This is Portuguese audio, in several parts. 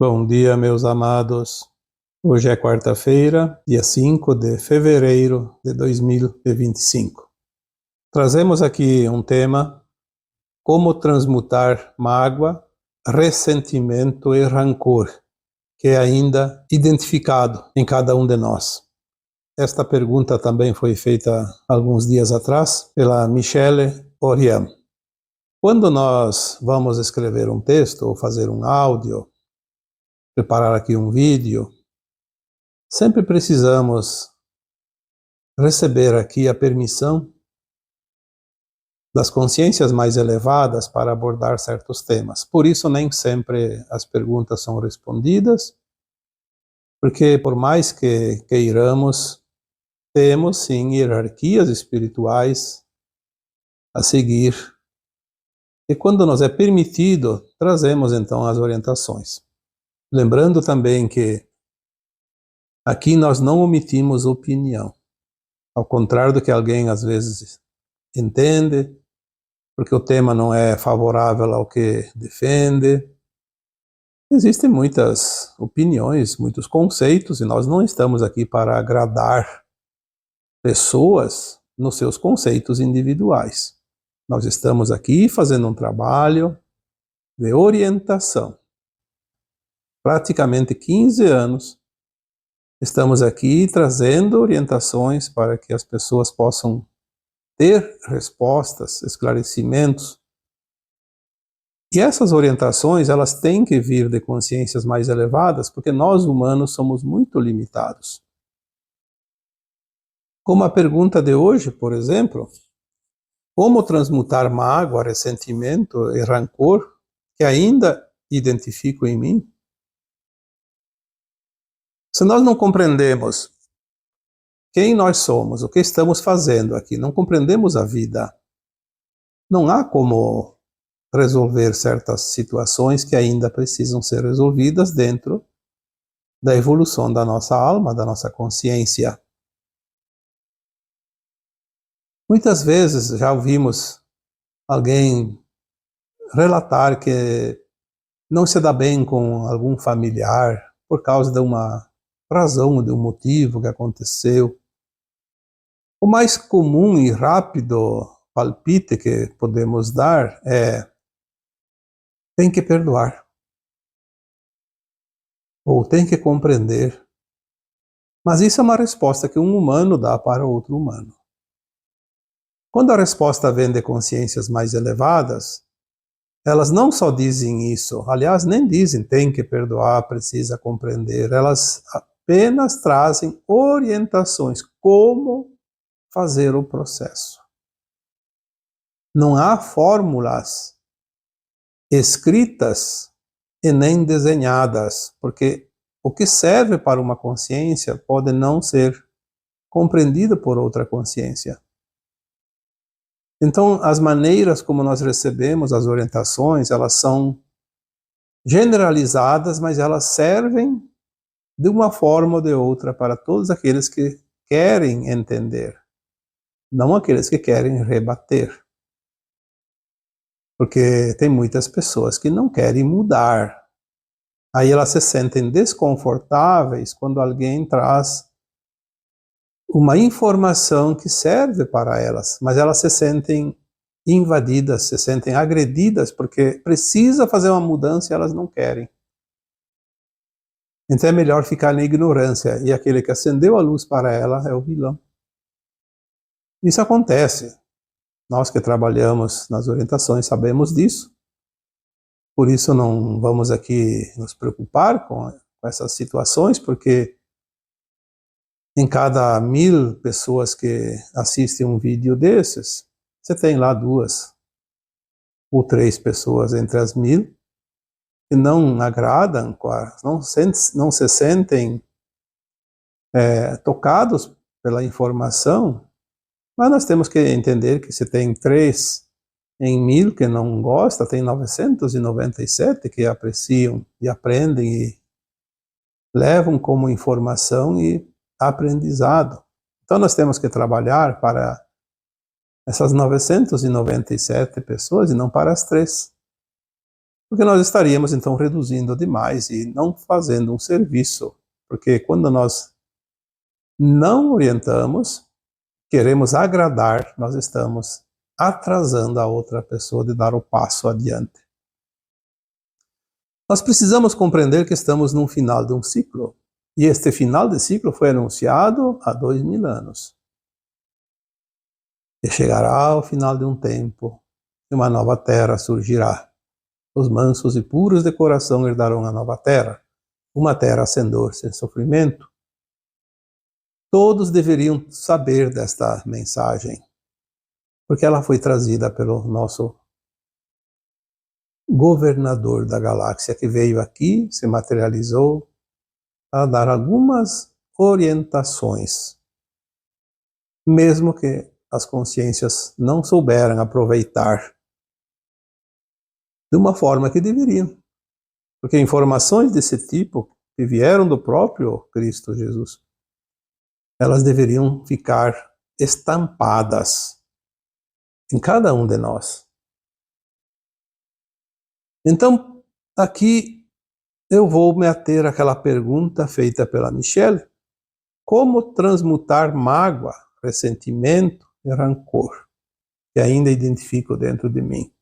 Bom dia, meus amados. Hoje é quarta-feira, dia 5 de fevereiro de 2025. Trazemos aqui um tema: como transmutar mágoa, ressentimento e rancor, que é ainda identificado em cada um de nós. Esta pergunta também foi feita alguns dias atrás pela Michele Oriam. Quando nós vamos escrever um texto ou fazer um áudio, preparar aqui um vídeo, sempre precisamos receber aqui a permissão das consciências mais elevadas para abordar certos temas. Por isso, nem sempre as perguntas são respondidas, porque por mais que queiramos, temos sim hierarquias espirituais a seguir. E quando nos é permitido, trazemos então as orientações. Lembrando também que aqui nós não omitimos opinião. Ao contrário do que alguém às vezes entende, porque o tema não é favorável ao que defende. Existem muitas opiniões, muitos conceitos, e nós não estamos aqui para agradar pessoas nos seus conceitos individuais. Nós estamos aqui fazendo um trabalho de orientação. Praticamente 15 anos estamos aqui trazendo orientações para que as pessoas possam ter respostas, esclarecimentos. E essas orientações, elas têm que vir de consciências mais elevadas, porque nós humanos somos muito limitados. Como a pergunta de hoje, por exemplo, como transmutar mágoa, ressentimento e rancor que ainda identifico em mim? Se nós não compreendemos quem nós somos, o que estamos fazendo aqui, não compreendemos a vida, não há como resolver certas situações que ainda precisam ser resolvidas dentro da evolução da nossa alma, da nossa consciência. Muitas vezes já ouvimos alguém relatar que não se dá bem com algum familiar por causa de uma razão, de um motivo que aconteceu. O mais comum e rápido palpite que podemos dar é: tem que perdoar, ou tem que compreender. Mas isso é uma resposta que um humano dá para outro humano. Quando a resposta vem de consciências mais elevadas, elas não só dizem isso, aliás, nem dizem tem que perdoar, precisa compreender, elas apenas trazem orientações como fazer o processo. Não há fórmulas escritas e nem desenhadas, porque o que serve para uma consciência pode não ser compreendido por outra consciência. Então, as maneiras como nós recebemos as orientações, elas são generalizadas, mas elas servem de uma forma ou de outra para todos aqueles que querem entender, não aqueles que querem rebater. Porque tem muitas pessoas que não querem mudar. Aí elas se sentem desconfortáveis quando alguém traz uma informação que serve para elas, mas elas se sentem invadidas, se sentem agredidas porque precisa fazer uma mudança e elas não querem. Então é melhor ficar na ignorância, e aquele que acendeu a luz para ela é o vilão. Isso acontece. Nós que trabalhamos nas orientações sabemos disso. Por isso não vamos aqui nos preocupar com essas situações, porque em cada 1000 pessoas que assistem um vídeo desses, você tem lá 2 ou 3 pessoas entre as 1000 que não agradam, não se sentem tocados pela informação. Mas nós temos que entender que se tem 3 em 1000 que não gostam, tem 997 que apreciam e aprendem e levam como informação e aprendizado. Então nós temos que trabalhar para essas 997 pessoas e não para as 3. Porque nós estaríamos então reduzindo demais e não fazendo um serviço. Porque quando nós não orientamos, queremos agradar, nós estamos atrasando a outra pessoa de dar o passo adiante. Nós precisamos compreender que estamos no final de um ciclo. E este final de ciclo foi anunciado há 2000 anos. E chegará ao final de um tempo, e uma nova terra surgirá. Os mansos e puros de coração herdarão a nova terra, uma terra sem dor, sem sofrimento. Todos deveriam saber desta mensagem, porque ela foi trazida pelo nosso governador da galáxia, que veio aqui, se materializou, a dar algumas orientações, mesmo que as consciências não souberam aproveitar de uma forma que deveriam. Porque informações desse tipo, que vieram do próprio Cristo Jesus, elas deveriam ficar estampadas em cada um de nós. Então, aqui eu vou me ater àquela pergunta feita pela Michelle: como transmutar mágoa, ressentimento e rancor que ainda identifico dentro de mim?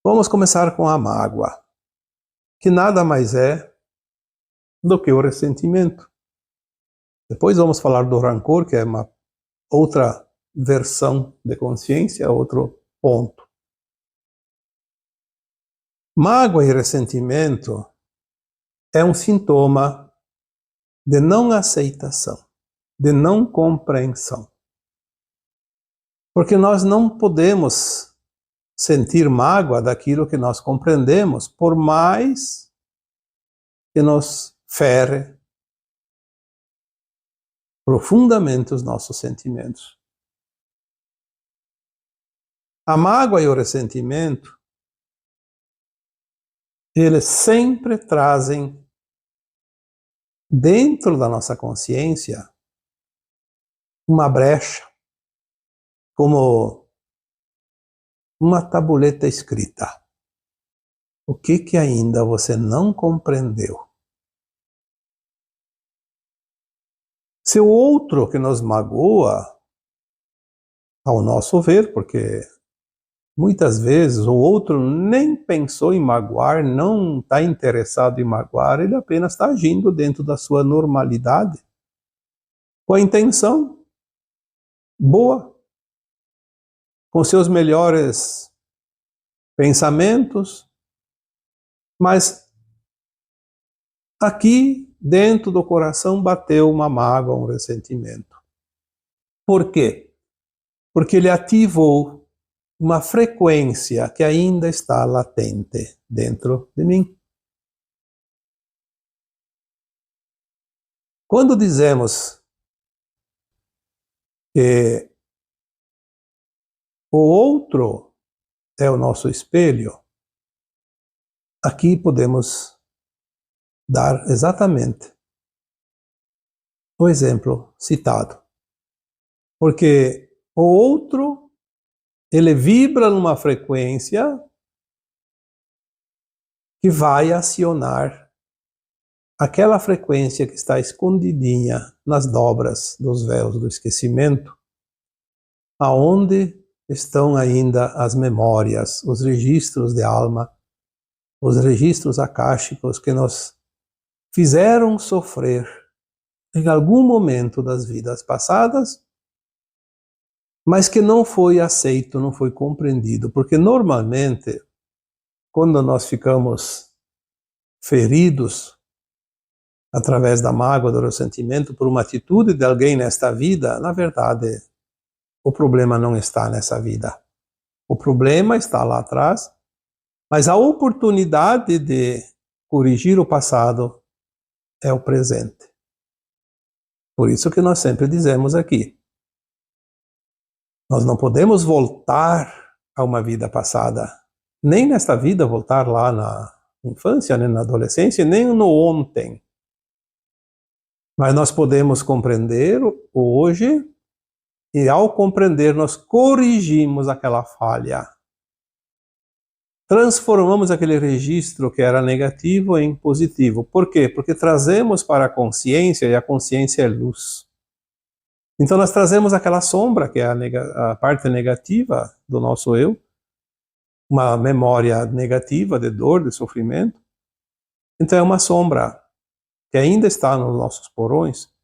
Vamos começar com a mágoa, que nada mais é do que o ressentimento. Depois vamos falar do rancor, que é uma outra versão de consciência, outro ponto. Mágoa e ressentimento é um sintoma de não aceitação, de não compreensão. Porque nós não podemos sentir mágoa daquilo que nós compreendemos, por mais que nos fere profundamente os nossos sentimentos. A mágoa e o ressentimento, eles sempre trazem dentro da nossa consciência uma brecha, como uma tabuleta escrita. O que ainda você não compreendeu? Se o outro que nos magoa, ao nosso ver, porque muitas vezes o outro nem pensou em magoar, não está interessado em magoar, ele apenas está agindo dentro da sua normalidade, com a intenção boa, com seus melhores pensamentos, mas aqui dentro do coração bateu uma mágoa, um ressentimento. Por quê? Porque ele ativou uma frequência que ainda está latente dentro de mim. Quando dizemos que o outro é o nosso espelho, aqui podemos dar exatamente o exemplo citado. Porque o outro, ele vibra numa frequência que vai acionar aquela frequência que está escondidinha nas dobras dos véus do esquecimento, aonde estão ainda as memórias, os registros de alma, os registros akáshicos que nos fizeram sofrer em algum momento das vidas passadas, mas que não foi aceito, não foi compreendido, porque normalmente, quando nós ficamos feridos através da mágoa, do ressentimento, por uma atitude de alguém nesta vida, na verdade, o problema não está nessa vida. O problema está lá atrás, mas a oportunidade de corrigir o passado é o presente. Por isso que nós sempre dizemos aqui, nós não podemos voltar a uma vida passada, nem nesta vida voltar lá na infância, nem na adolescência, nem no ontem. Mas nós podemos compreender o hoje, e ao compreender nós corrigimos aquela falha. transformamos aquele registro que era negativo em positivo. Por quê? Porque trazemos para a consciência, e a consciência é luz. Então nós trazemos aquela sombra, que é a parte negativa do nosso eu, uma memória negativa de dor, de sofrimento. Então é uma sombra que ainda está nos nossos porões.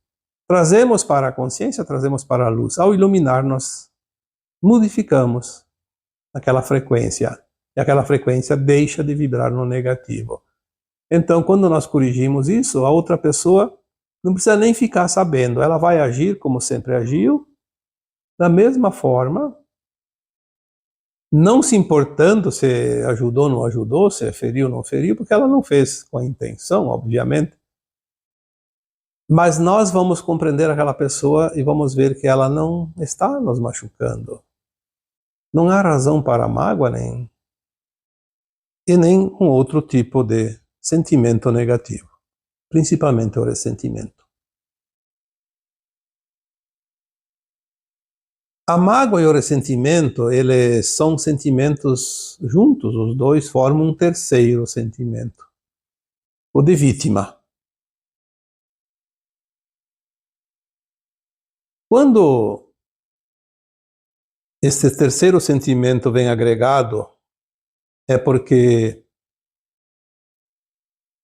Trazemos para a consciência, trazemos para a luz. Ao iluminar, nós modificamos aquela frequência. E aquela frequência deixa de vibrar no negativo. Então, quando nós corrigimos isso, a outra pessoa não precisa nem ficar sabendo. Ela vai agir como sempre agiu, da mesma forma, não se importando se ajudou ou não ajudou, se feriu ou não feriu, porque ela não fez com a intenção, obviamente. Mas nós vamos compreender aquela pessoa e vamos ver que ela não está nos machucando. Não há razão para mágoa nem um outro tipo de sentimento negativo, principalmente o ressentimento. A mágoa e o ressentimento, eles são sentimentos juntos, os dois formam um terceiro sentimento, o de vítima. Quando esse terceiro sentimento vem agregado, é porque,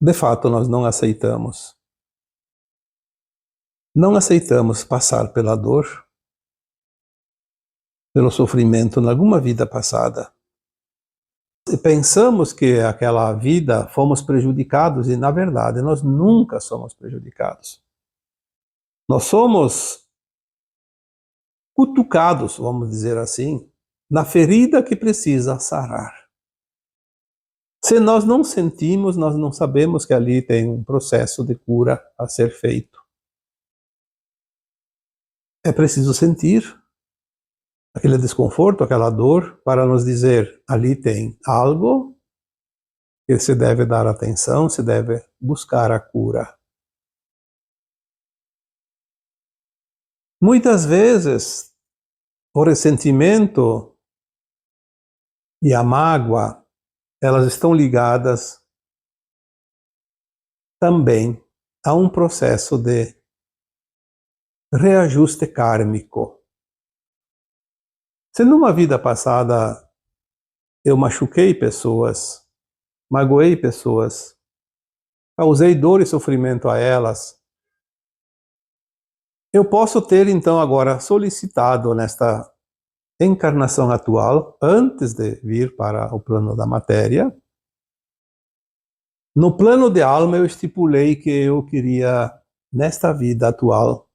de fato, nós não aceitamos. Não aceitamos passar pela dor, pelo sofrimento em alguma vida passada. E pensamos que aquela vida fomos prejudicados e, na verdade, nós nunca somos prejudicados. Nós somos cutucados, vamos dizer assim, na ferida que precisa sarar. Se nós não sentimos, nós não sabemos que ali tem um processo de cura a ser feito. É preciso sentir aquele desconforto, aquela dor, para nos dizer, ali tem algo que se deve dar atenção, se deve buscar a cura. Muitas vezes, o ressentimento e a mágoa, elas estão ligadas também a um processo de reajuste kármico. Se numa vida passada eu machuquei pessoas, magoei pessoas, causei dor e sofrimento a elas, eu posso ter então agora solicitado nesta encarnação atual, antes de vir para o plano da matéria, no plano de alma eu estipulei que eu queria, nesta vida atual,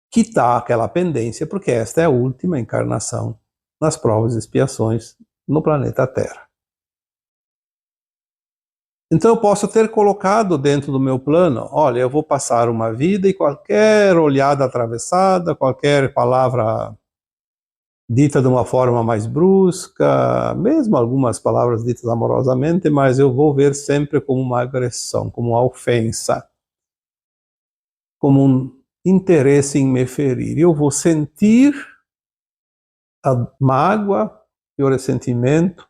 quitar aquela pendência, porque esta é a última encarnação nas provas e expiações no planeta Terra. Então eu posso ter colocado dentro do meu plano, olha, eu vou passar uma vida e qualquer olhada atravessada, qualquer palavra dita de uma forma mais brusca, mesmo algumas palavras ditas amorosamente, mas eu vou ver sempre como uma agressão, como uma ofensa, como um interesse em me ferir. Eu vou sentir a mágoa e o ressentimento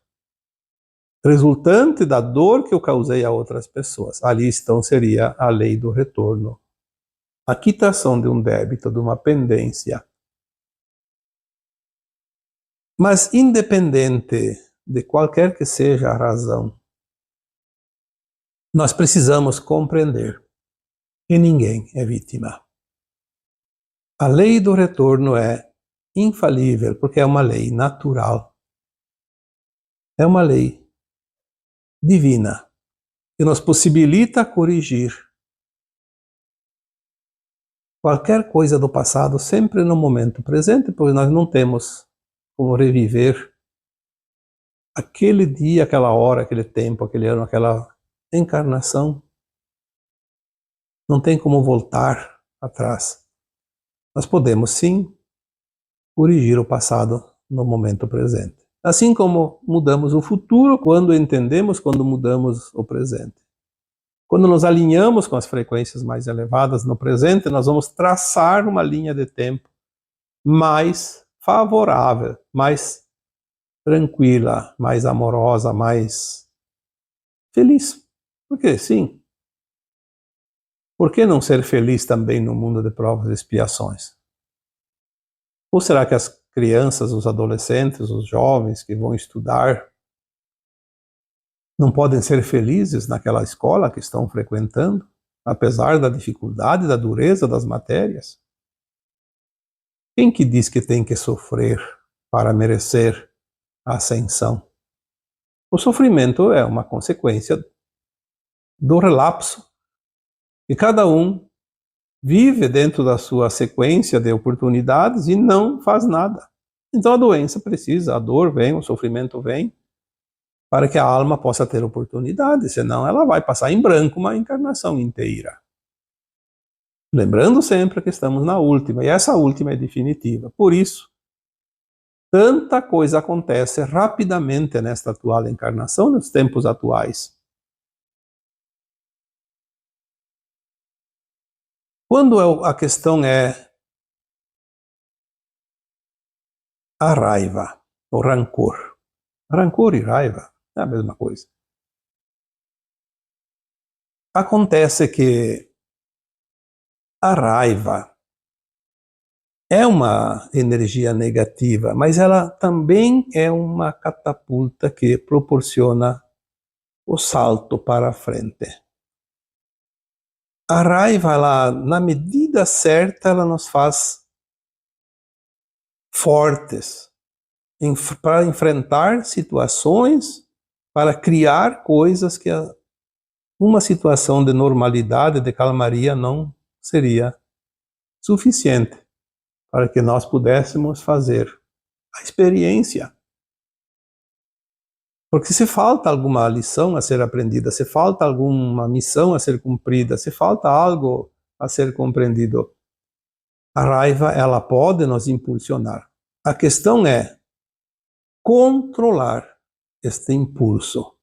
resultante da dor que eu causei a outras pessoas. Ali então seria a lei do retorno, a quitação de um débito, de uma pendência. Mas independente de qualquer que seja a razão, nós precisamos compreender que ninguém é vítima. A lei do retorno é infalível, porque é uma lei natural. É uma lei divina, que nos possibilita corrigir qualquer coisa do passado sempre no momento presente, pois nós não temos como reviver aquele dia, aquela hora, aquele tempo, aquele ano, aquela encarnação. Não tem como voltar atrás. Nós podemos sim corrigir o passado no momento presente. Assim como mudamos o futuro quando entendemos, quando mudamos o presente. Quando nos alinhamos com as frequências mais elevadas no presente, nós vamos traçar uma linha de tempo mais favorável, mais tranquila, mais amorosa, mais feliz. Porque sim. Por que não ser feliz também no mundo de provas e expiações? Ou será que as crianças, os adolescentes, os jovens que vão estudar não podem ser felizes naquela escola que estão frequentando, apesar da dificuldade, da dureza das matérias? Quem que diz que tem que sofrer para merecer a ascensão? O sofrimento é uma consequência do relapso. E cada um vive dentro da sua sequência de oportunidades e não faz nada. Então a doença precisa, a dor vem, o sofrimento vem, para que a alma possa ter oportunidade, senão ela vai passar em branco uma encarnação inteira. Lembrando sempre que estamos na última, e essa última é definitiva. Por isso, tanta coisa acontece rapidamente nesta atual encarnação, nos tempos atuais. Quando a questão é a raiva, o rancor. Rancor e raiva é a mesma coisa. Acontece que a raiva é uma energia negativa, mas ela também é uma catapulta que proporciona o salto para a frente. A raiva, ela, na medida certa, ela nos faz fortes para enfrentar situações, para criar coisas que uma situação de normalidade, de calmaria, não seria suficiente para que nós pudéssemos fazer a experiência. Porque se falta alguma lição a ser aprendida, se falta alguma missão a ser cumprida, se falta algo a ser compreendido, a raiva, ela pode nos impulsionar. A questão é controlar este impulso.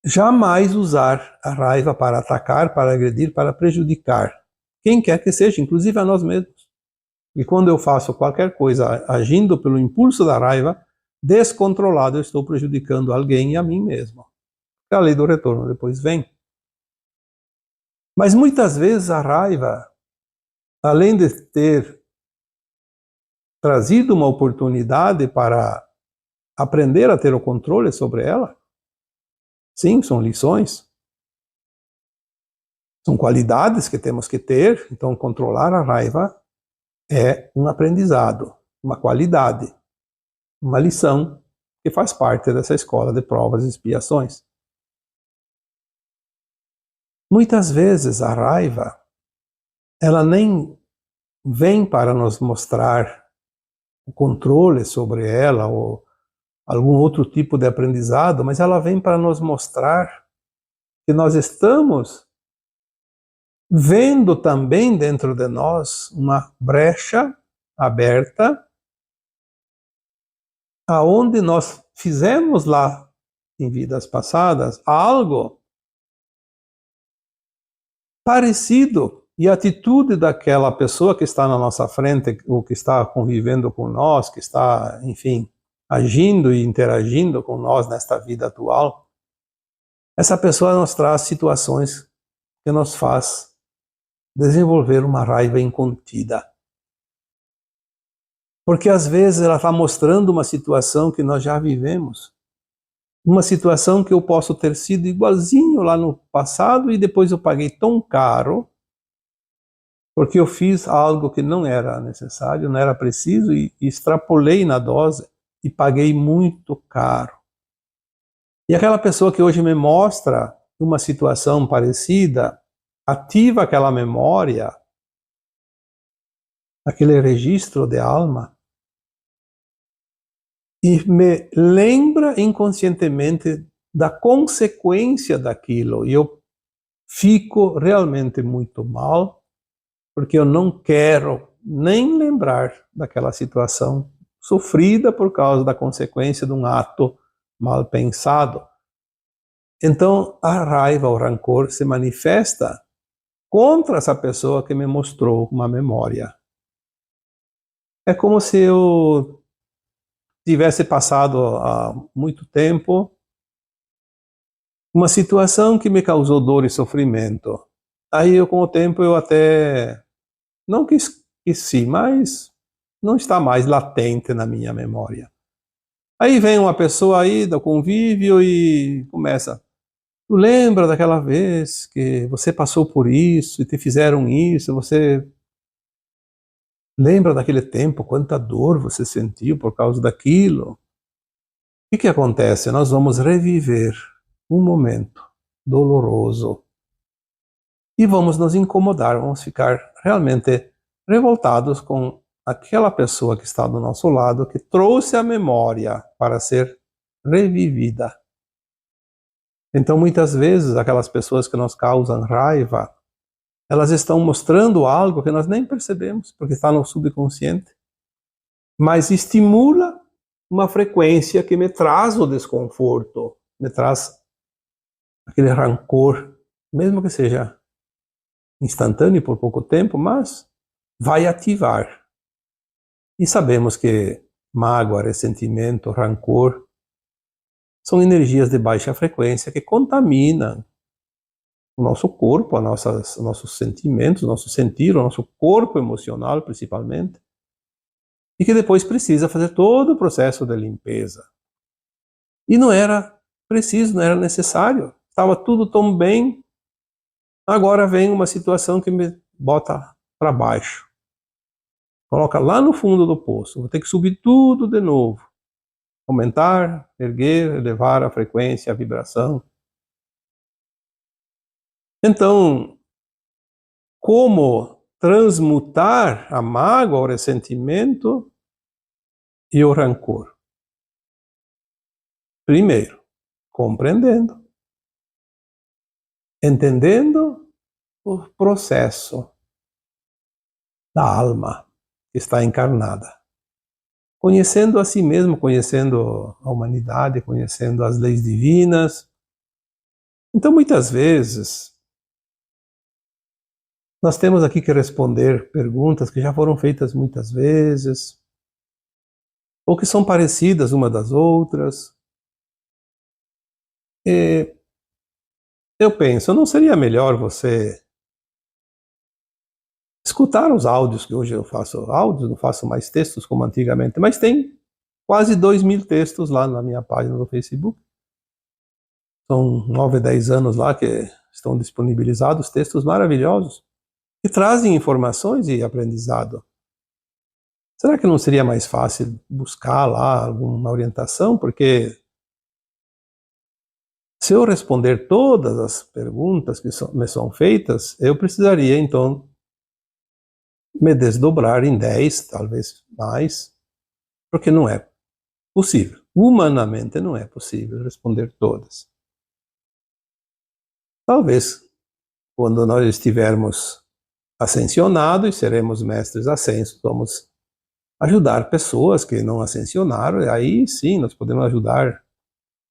Jamais usar a raiva para atacar, para agredir, para prejudicar quem quer que seja, inclusive a nós mesmos. E quando eu faço qualquer coisa agindo pelo impulso da raiva, descontrolado, eu estou prejudicando alguém e a mim mesmo. A lei do retorno depois vem. Mas muitas vezes a raiva, além de ter trazido uma oportunidade para aprender a ter o controle sobre ela, sim, são lições, são qualidades que temos que ter. Então controlar a raiva é um aprendizado, uma qualidade, uma lição que faz parte dessa escola de provas e expiações. Muitas vezes a raiva, ela nem vem para nos mostrar o controle sobre ela ou algum outro tipo de aprendizado, mas ela vem para nos mostrar que nós estamos vendo também dentro de nós uma brecha aberta aonde nós fizemos lá em vidas passadas algo parecido, e a atitude daquela pessoa que está na nossa frente, ou que está convivendo com nós, que está, enfim, agindo e interagindo com nós nesta vida atual, essa pessoa nos traz situações que nos faz desenvolver uma raiva incontida. Porque às vezes ela está mostrando uma situação que nós já vivemos. Uma situação que eu posso ter sido igualzinho lá no passado e depois eu paguei tão caro porque eu fiz algo que não era necessário, não era preciso e extrapolei na dose e paguei muito caro. E aquela pessoa que hoje me mostra uma situação parecida, ativa aquela memória, aquele registro de alma, e me lembra inconscientemente da consequência daquilo. E eu fico realmente muito mal, porque eu não quero nem lembrar daquela situação sofrida por causa da consequência de um ato mal pensado. Então, a raiva, o rancor se manifesta contra essa pessoa que me mostrou uma memória. É como se eu tivesse passado há muito tempo uma situação que me causou dor e sofrimento. Aí, com o tempo, eu até não que esqueci, mas não está mais latente na minha memória. Aí vem uma pessoa aí do convívio e começa: tu lembra daquela vez que você passou por isso e te fizeram isso? Você lembra daquele tempo, quanta dor você sentiu por causa daquilo? O que acontece? Nós vamos reviver um momento doloroso e vamos nos incomodar, vamos ficar realmente revoltados com aquela pessoa que está do nosso lado, que trouxe a memória para ser revivida. Então, muitas vezes, aquelas pessoas que nos causam raiva, elas estão mostrando algo que nós nem percebemos, porque está no subconsciente, mas estimula uma frequência que me traz o desconforto, me traz aquele rancor, mesmo que seja instantâneo por pouco tempo, mas vai ativar. E sabemos que mágoa, ressentimento, rancor são energias de baixa frequência que contaminam o nosso corpo, nossos sentimentos, nosso sentir, o nosso corpo emocional principalmente, e que depois precisa fazer todo o processo de limpeza. E não era preciso, não era necessário, estava tudo tão bem, agora vem uma situação que me bota para baixo. Coloca lá no fundo do poço, vou ter que subir tudo de novo. Aumentar, erguer, elevar a frequência, a vibração. Então, como transmutar a mágoa, o ressentimento e o rancor? Primeiro, compreendendo, entendendo o processo da alma que está encarnada, conhecendo a si mesmo, conhecendo a humanidade, conhecendo as leis divinas. Então, muitas vezes, nós temos aqui que responder perguntas que já foram feitas muitas vezes, ou que são parecidas uma das outras. E eu penso, não seria melhor você escutar os áudios, que hoje eu faço áudios, não faço mais textos como antigamente, mas tem quase 2.000 textos lá na minha página do Facebook. São 9, 10 anos lá que estão disponibilizados, textos maravilhosos, que trazem informações e aprendizado. Será que não seria mais fácil buscar lá alguma orientação? Porque se eu responder todas as perguntas que me são feitas, eu precisaria, então, me desdobrar em 10, talvez mais, porque não é possível. Humanamente não é possível responder todas. Talvez, quando nós estivermos ascensionados e seremos mestres ascensos, vamos ajudar pessoas que não ascensionaram, e aí sim nós podemos ajudar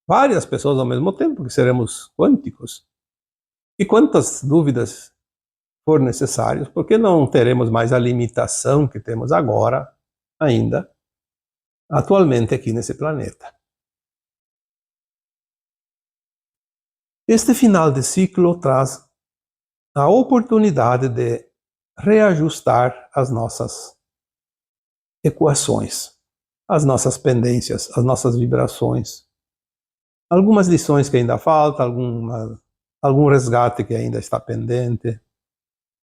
várias pessoas ao mesmo tempo, porque seremos quânticos. E quantas dúvidas for necessárias, porque não teremos mais a limitação que temos agora, ainda, atualmente aqui nesse planeta. Este final de ciclo traz a oportunidade de reajustar as nossas equações, as nossas pendências, as nossas vibrações. Algumas lições que ainda faltam, algum resgate que ainda está pendente.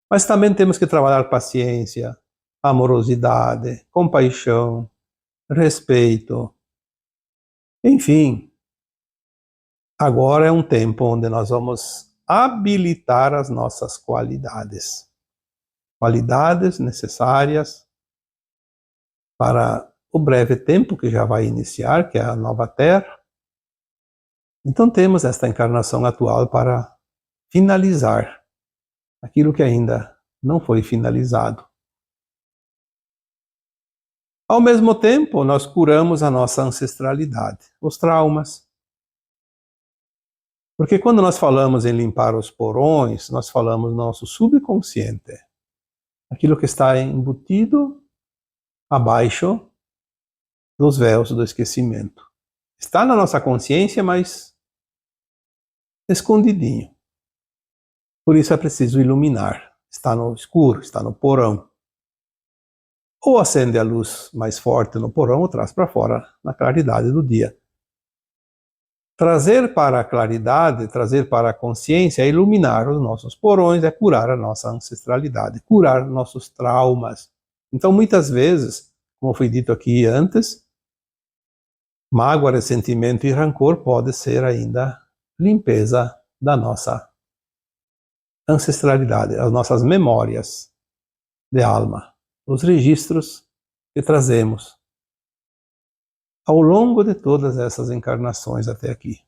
Mas também temos que trabalhar paciência, amorosidade, compaixão, respeito. Enfim, agora é um tempo onde nós vamos habilitar as nossas qualidades. Qualidades necessárias para o breve tempo que já vai iniciar, que é a nova Terra. Então temos esta encarnação atual para finalizar aquilo que ainda não foi finalizado. Ao mesmo tempo, nós curamos a nossa ancestralidade, os traumas. Porque quando nós falamos em limpar os porões, nós falamos no nosso subconsciente. Aquilo que está embutido abaixo dos véus do esquecimento. Está na nossa consciência, mas escondidinho. Por isso é preciso iluminar. Está no escuro, está no porão. Ou acende a luz mais forte no porão ou traz para fora na claridade do dia. Trazer para a claridade, trazer para a consciência, é iluminar os nossos porões, é curar a nossa ancestralidade, curar nossos traumas. Então, muitas vezes, como foi dito aqui antes, mágoa, ressentimento e rancor pode ser ainda limpeza da nossa ancestralidade, as nossas memórias de alma, os registros que trazemos ao longo de todas essas encarnações até aqui.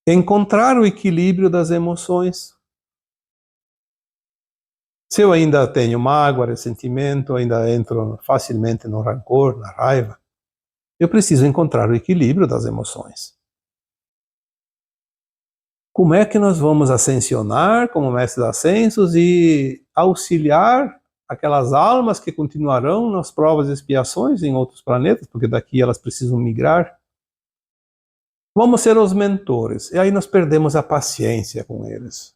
Encontrar o equilíbrio das emoções. Se eu ainda tenho mágoa, ressentimento, ainda entro facilmente no rancor, na raiva, eu preciso encontrar o equilíbrio das emoções. Como é que nós vamos ascensionar como mestres ascensos e auxiliar aquelas almas que continuarão nas provas e expiações em outros planetas, porque daqui elas precisam migrar? Vamos ser os mentores, e aí nós perdemos a paciência com eles.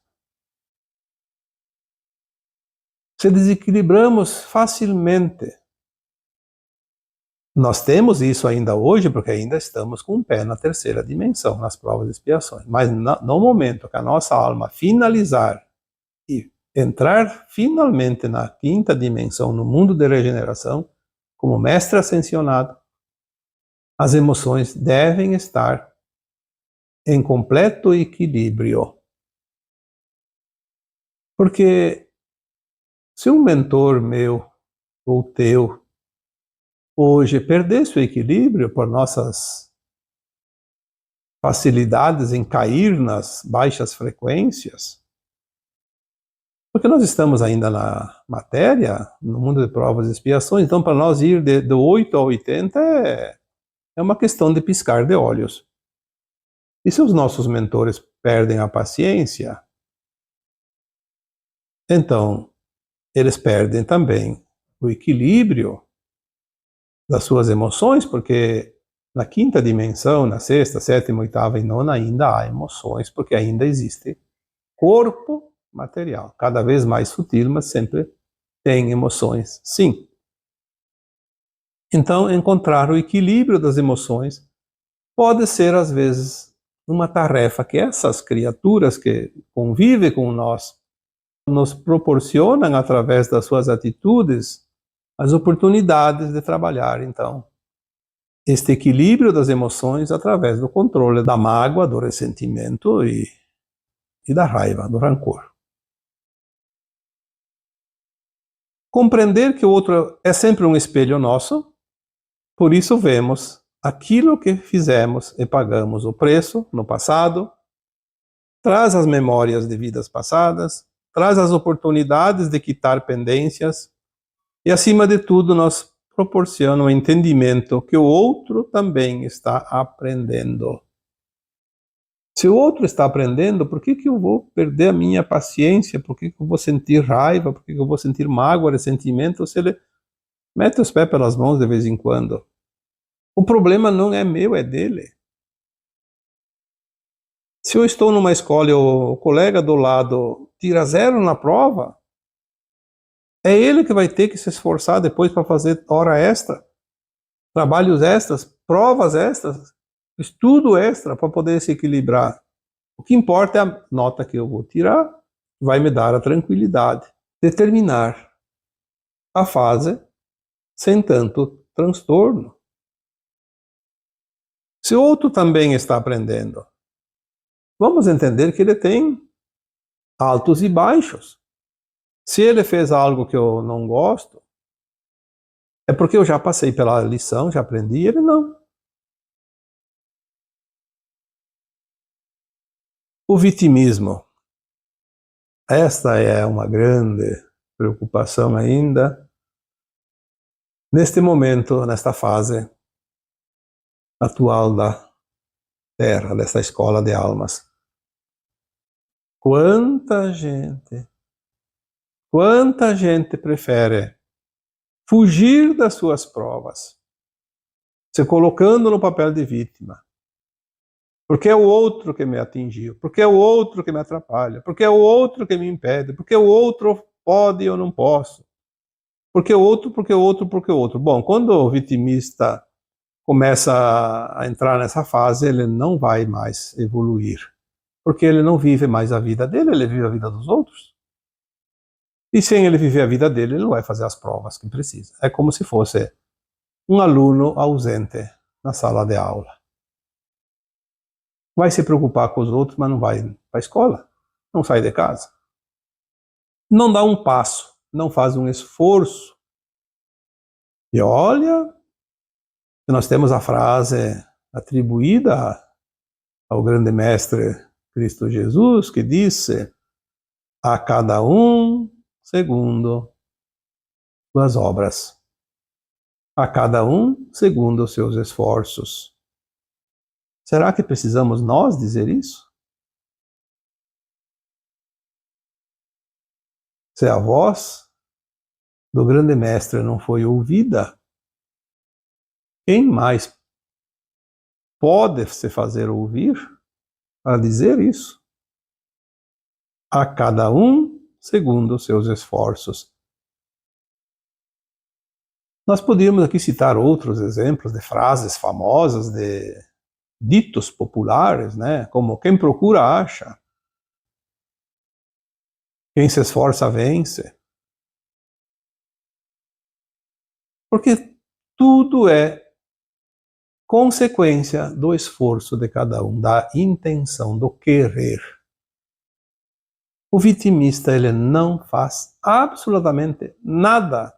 Se desequilibramos facilmente. Nós temos isso ainda hoje, porque ainda estamos com o pé na terceira dimensão, nas provas e expiações. Mas no momento que a nossa alma finalizar e entrar finalmente na quinta dimensão, no mundo de regeneração, como mestre ascensionado, as emoções devem estar em completo equilíbrio. Porque se um mentor meu ou teu hoje perdesse o equilíbrio por nossas facilidades em cair nas baixas frequências, porque nós estamos ainda na matéria, no mundo de provas e expiações, então para nós ir do 8 a 80 é uma questão de piscar de olhos. E se os nossos mentores perdem a paciência, então eles perdem também o equilíbrio das suas emoções, porque na quinta dimensão, na sexta, sétima, oitava e nona ainda há emoções, porque ainda existe corpo material, cada vez mais sutil, mas sempre tem emoções, sim. Então, encontrar o equilíbrio das emoções pode ser, às vezes, uma tarefa que essas criaturas que convivem com nós nos proporcionam, através das suas atitudes, as oportunidades de trabalhar, então, este equilíbrio das emoções através do controle da mágoa, do ressentimento e da raiva, do rancor. Compreender que o outro é sempre um espelho nosso, por isso vemos aquilo que fizemos e pagamos o preço no passado, traz as memórias de vidas passadas, traz as oportunidades de quitar pendências e, acima de tudo, nos proporciona o entendimento que o outro também está aprendendo. Se o outro está aprendendo, por que eu vou perder a minha paciência? Por que eu vou sentir raiva? Por que eu vou sentir mágoa, ressentimento, se ele mete os pés pelas mãos de vez em quando? O problema não é meu, é dele. Se eu estou numa escola e o colega do lado tira 0 na prova, é ele que vai ter que se esforçar depois para fazer hora extra, trabalhos extras, provas extras, estudo extra para poder se equilibrar. O que importa é a nota que eu vou tirar, vai me dar a tranquilidade de terminar a fase sem tanto transtorno. Se o outro também está aprendendo, vamos entender que ele tem altos e baixos. Se ele fez algo que eu não gosto, é porque eu já passei pela lição, já aprendi, ele não. O vitimismo. Esta é uma grande preocupação ainda, neste momento, nesta fase atual da Terra, dessa escola de almas. Quanta Quanta gente prefere fugir das suas provas, se colocando no papel de vítima. Porque é o outro que me atingiu, porque é o outro que me atrapalha, porque é o outro que me impede, porque o outro pode e eu não posso. Porque o outro, porque o outro, porque o outro. Bom, quando o vitimista começa a entrar nessa fase, ele não vai mais evoluir. Porque ele não vive mais a vida dele, ele vive a vida dos outros. E sem ele viver a vida dele, ele não vai fazer as provas que precisa. É como se fosse um aluno ausente na sala de aula. Vai se preocupar com os outros, mas não vai para a escola, não sai de casa. Não dá um passo, não faz um esforço. E olha, nós temos a frase atribuída ao grande mestre Cristo Jesus, que disse: a cada um segundo suas obras, a cada um segundo os seus esforços. Será que precisamos nós dizer isso? Se a voz do grande mestre não foi ouvida, quem mais pode se fazer ouvir para dizer isso? A cada um segundo os seus esforços. Nós podíamos aqui citar outros exemplos de frases famosas, de ditos populares, né? Como quem procura acha, quem se esforça vence. Porque tudo é consequência do esforço de cada um, da intenção, do querer. O vitimista, ele não faz absolutamente nada.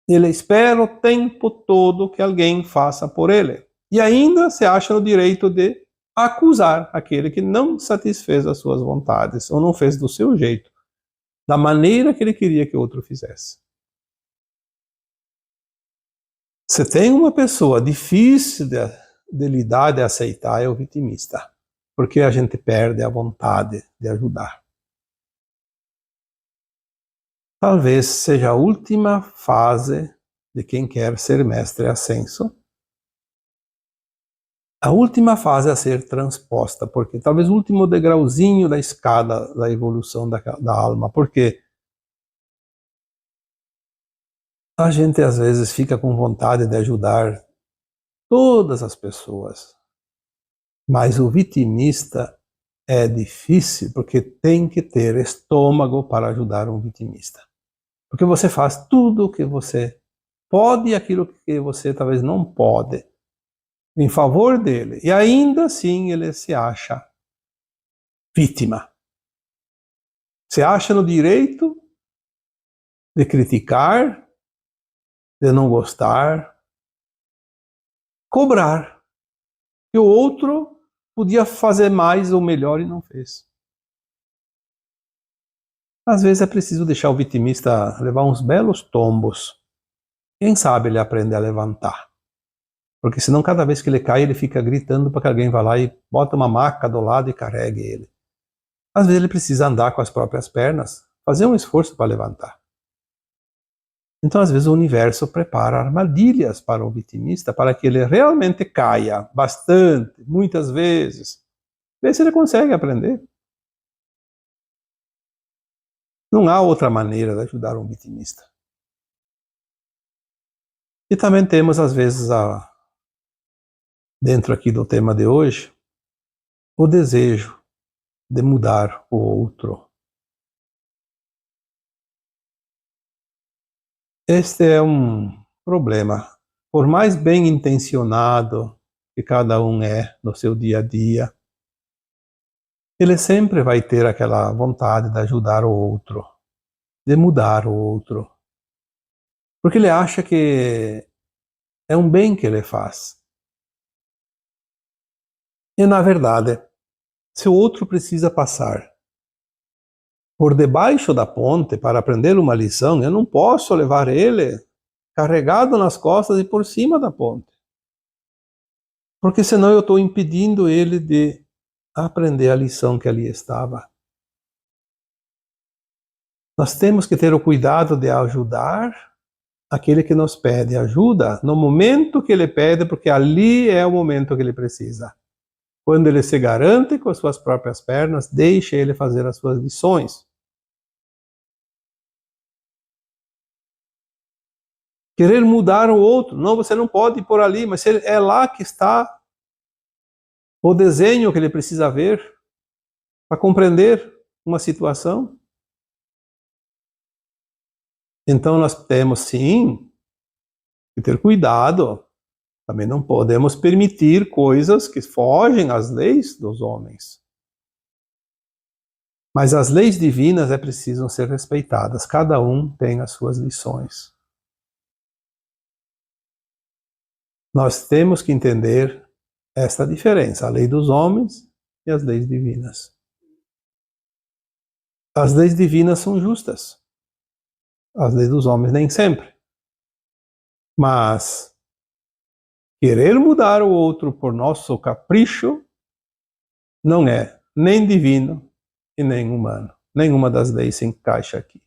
Ele espera o tempo todo que alguém faça por ele. E ainda se acha no direito de acusar aquele que não satisfez as suas vontades, ou não fez do seu jeito, da maneira que ele queria que o outro fizesse. Se tem uma pessoa difícil de lidar, de aceitar, é o vitimista. Porque a gente perde a vontade de ajudar. Talvez seja a última fase de quem quer ser mestre ascenso. A última fase a ser transposta, porque talvez o último degrauzinho da escada da evolução da alma, porque a gente às vezes fica com vontade de ajudar todas as pessoas, mas o vitimista é difícil, porque tem que ter estômago para ajudar um vitimista. Porque você faz tudo o que você pode e aquilo que você talvez não pode em favor dele. E ainda assim ele se acha vítima. Se acha no direito de criticar, de não gostar, cobrar. Que o outro podia fazer mais ou melhor e não fez. Às vezes é preciso deixar o vitimista levar uns belos tombos. Quem sabe ele aprende a levantar. Porque senão cada vez que ele cai, ele fica gritando para que alguém vá lá e bota uma maca do lado e carregue ele. Às vezes ele precisa andar com as próprias pernas, fazer um esforço para levantar. Então, às vezes, o universo prepara armadilhas para o vitimista, para que ele realmente caia bastante, muitas vezes. Vê se ele consegue aprender. Não há outra maneira de ajudar um vitimista. E também temos, às vezes, dentro aqui do tema de hoje, o desejo de mudar o outro. Este é um problema. Por mais bem intencionado que cada um é no seu dia a dia, ele sempre vai ter aquela vontade de ajudar o outro, de mudar o outro. Porque ele acha que é um bem que ele faz. E, na verdade, se o outro precisa passar por debaixo da ponte para aprender uma lição, eu não posso levar ele carregado nas costas e por cima da ponte. Porque senão eu estou impedindo ele de aprender a lição que ali estava. Nós temos que ter o cuidado de ajudar aquele que nos pede ajuda no momento que ele pede, porque ali é o momento que ele precisa. Quando ele se garante com as suas próprias pernas, deixe ele fazer as suas lições. Querer mudar o outro. Não, você não pode ir por ali, mas é lá que está o desenho que ele precisa ver para compreender uma situação. Então nós temos sim que ter cuidado. Também não podemos permitir coisas que fogem às leis dos homens. Mas as leis divinas precisam ser respeitadas. Cada um tem as suas lições. Nós temos que entender esta diferença, a lei dos homens e as leis divinas. As leis divinas são justas. As leis dos homens nem sempre. Mas querer mudar o outro por nosso capricho não é nem divino e nem humano. Nenhuma das leis se encaixa aqui.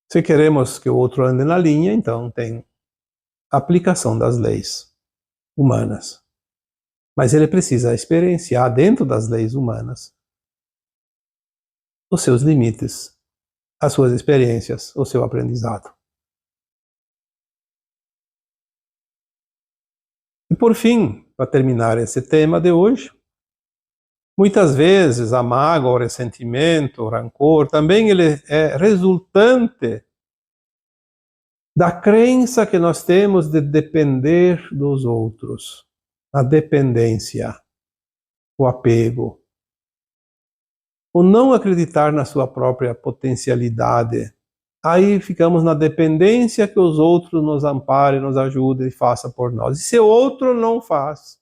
Se queremos que o outro ande na linha, então tem aplicação das leis humanas. Mas ele precisa experienciar dentro das leis humanas os seus limites, as suas experiências, o seu aprendizado. E por fim, para terminar esse tema de hoje, muitas vezes a mágoa, o ressentimento, o rancor, também ele é resultante da crença que nós temos de depender dos outros. A dependência, o apego, o não acreditar na sua própria potencialidade. Aí ficamos na dependência que os outros nos amparem, nos ajudem e façam por nós. E se o outro não faz,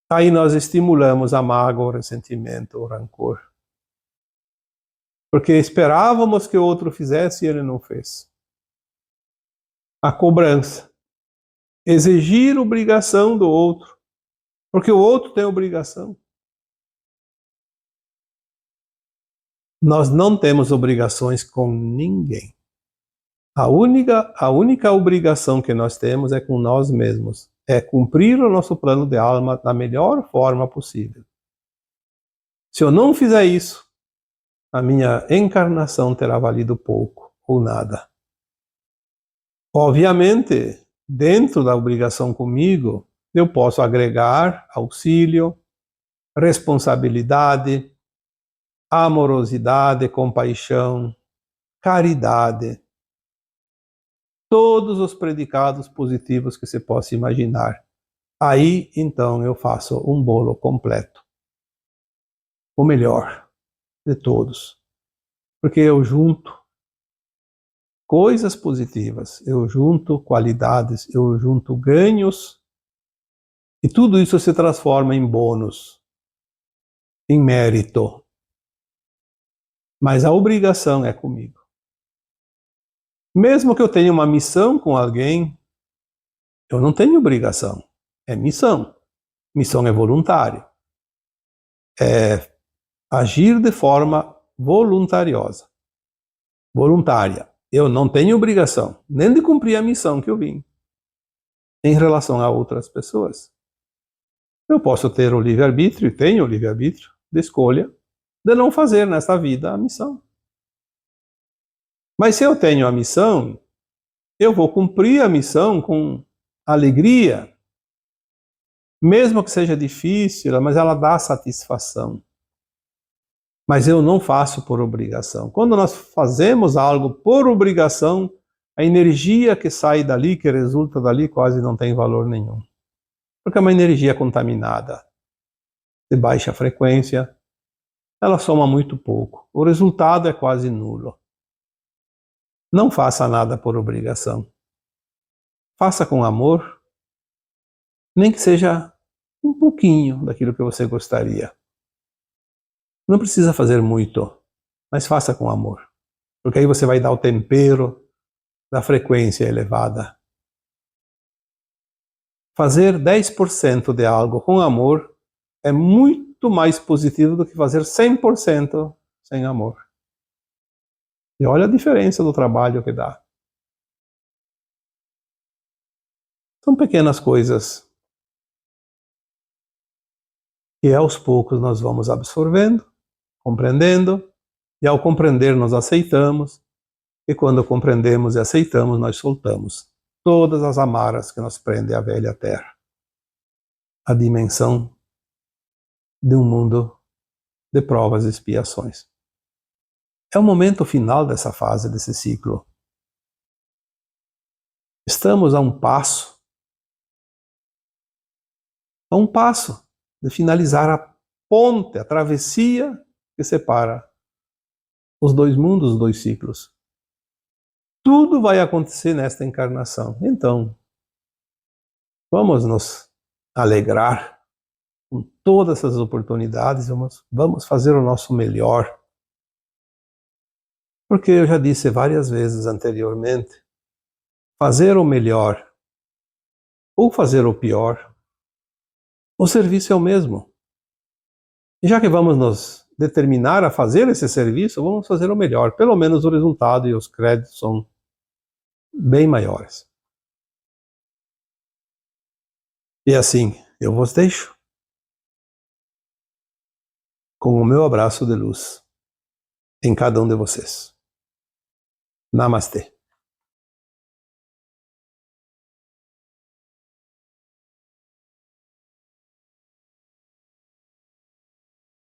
aí nós estimulamos a mágoa, o ressentimento, o rancor. Porque esperávamos que o outro fizesse e ele não fez. A cobrança. Exigir obrigação do outro. Porque o outro tem obrigação. Nós não temos obrigações com ninguém. A única obrigação que nós temos é com nós mesmos. É cumprir o nosso plano de alma da melhor forma possível. Se eu não fizer isso, a minha encarnação terá valido pouco ou nada. Obviamente, dentro da obrigação comigo, eu posso agregar auxílio, responsabilidade, amorosidade, compaixão, caridade, todos os predicados positivos que você possa imaginar. Aí, então, eu faço um bolo completo. O melhor de todos. Porque eu junto coisas positivas, eu junto qualidades, eu junto ganhos, e tudo isso se transforma em bônus, em mérito. Mas a obrigação é comigo. Mesmo que eu tenha uma missão com alguém, eu não tenho obrigação. É missão. Missão é voluntário. É agir de forma voluntariosa. Voluntária. Eu não tenho obrigação nem de cumprir a missão que eu vim em relação a outras pessoas. Eu posso ter o livre-arbítrio, e tenho o livre-arbítrio de escolha de não fazer nesta vida a missão. Mas se eu tenho a missão, eu vou cumprir a missão com alegria, mesmo que seja difícil, mas ela dá satisfação. Mas eu não faço por obrigação. Quando nós fazemos algo por obrigação, a energia que sai dali, que resulta dali, quase não tem valor nenhum. Porque é uma energia contaminada, de baixa frequência, ela soma muito pouco. O resultado é quase nulo. Não faça nada por obrigação. Faça com amor, nem que seja um pouquinho daquilo que você gostaria. Não precisa fazer muito, mas faça com amor. Porque aí você vai dar o tempero da frequência elevada. Fazer 10% de algo com amor é muito mais positivo do que fazer 100% sem amor. E olha a diferença do trabalho que dá. São pequenas coisas que aos poucos nós vamos absorvendo, compreendendo, e ao compreender nós aceitamos, e quando compreendemos e aceitamos, nós soltamos todas as amarras que nos prendem à velha terra. A dimensão de um mundo de provas e expiações. É o momento final dessa fase, desse ciclo. Estamos a um passo de finalizar a ponte, a travessia que separa os dois mundos, os dois ciclos. Tudo vai acontecer nesta encarnação. Então, vamos nos alegrar com todas essas oportunidades, vamos fazer o nosso melhor. Porque eu já disse várias vezes anteriormente, fazer o melhor ou fazer o pior, o serviço é o mesmo. E já que vamos nos determinar a fazer esse serviço, vamos fazer o melhor. Pelo menos o resultado e os créditos são bem maiores. E assim, eu vos deixo com o meu abraço de luz em cada um de vocês. Namastê.